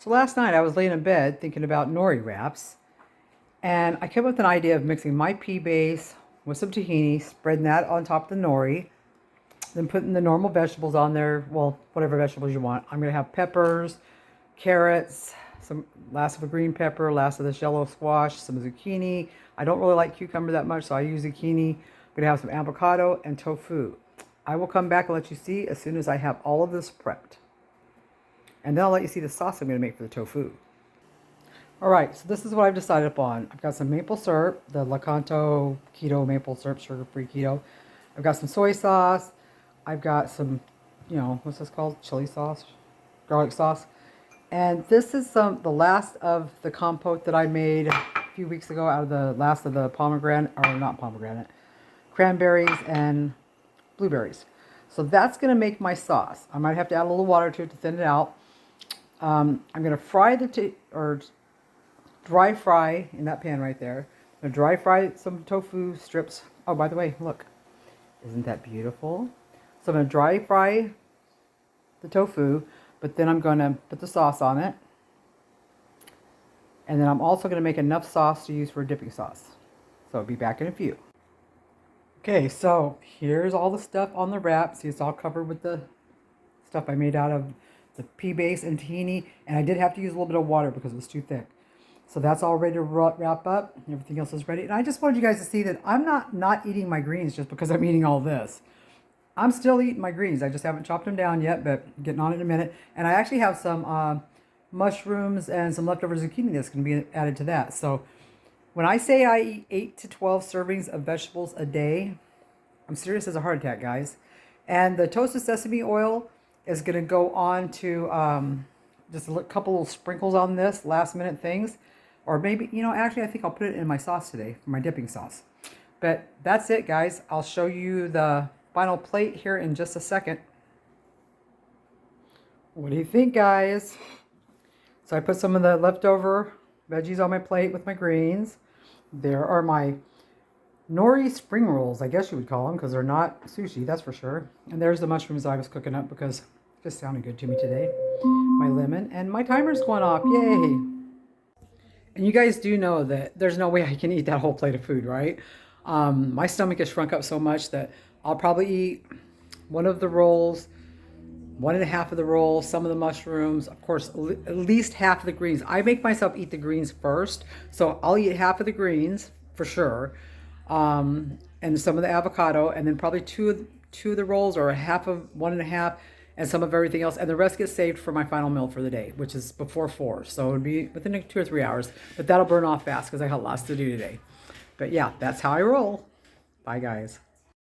So last night I was laying in bed thinking about nori wraps, and I came up with an idea of mixing my pea base with some tahini, spreading that on top of the nori, then putting the normal vegetables on there, well, whatever vegetables you want. I'm going to have peppers, carrots, some last of a green pepper, last of this yellow squash, some zucchini. I don't really like cucumber that much, so I use zucchini. I'm going to have some avocado and tofu. I will come back and let you see as soon as I have all of this prepped. And then I'll let you see the sauce I'm going to make for the tofu. All right, so this is what I've decided upon. I've got some maple syrup, the Lakanto keto maple syrup, sugar-free keto. I've got some soy sauce. I've got some, what's this called? Chili sauce, garlic sauce. And this is the last of the compote that I made a few weeks ago out of the last of the pomegranate, or not pomegranate, cranberries and blueberries. So that's going to make my sauce. I might have to add a little water to it to thin it out. I'm going to fry dry fry in that pan right there. I'm going to dry fry some tofu strips. Oh, by the way, look. Isn't that beautiful? So I'm going to dry fry the tofu, but then I'm going to put the sauce on it. And then I'm also going to make enough sauce to use for a dipping sauce. So I'll be back in a few. Okay, so here's all the stuff on the wrap. See, it's all covered with the stuff I made out of the pea base and tahini, and I did have to use a little bit of water because it was too thick. So that's all ready to wrap up. Everything else is ready. And I just wanted you guys to see that I'm not eating my greens just because I'm eating all this. I'm still eating my greens. I just haven't chopped them down yet, but getting on it in a minute. And I actually have some mushrooms and some leftover zucchini that's going to be added to that. So when I say I eat 8 to 12 servings of vegetables a day, I'm serious as a heart attack, guys. And the toasted sesame oil is going to go on to just a couple little sprinkles on this, last minute things. Or maybe, actually I think I'll put it in my sauce today for my dipping sauce. But that's it, guys. I'll show you the final plate here in just a second. What do you think, guys? So I put some of the leftover veggies on my plate with my greens. There are my nori spring rolls, I guess you would call them, because they're not sushi, that's for sure. And there's the mushrooms I was cooking up because it just sounded good to me today. My lemon, and my timer's going off, yay! And you guys do know that there's no way I can eat that whole plate of food, right? My stomach has shrunk up so much that I'll probably eat one of the rolls, 1.5 of the rolls, some of the mushrooms, of course, at least half of the greens. I make myself eat the greens first, so I'll eat half of the greens for sure. And some of the avocado, and then probably two of the rolls, or half of 1.5, and some of everything else. And the rest gets saved for my final meal for the day, which is before 4. So it would be within 2 or 3 hours. But that'll burn off fast because I got lots to do today. But yeah, that's how I roll. Bye, guys.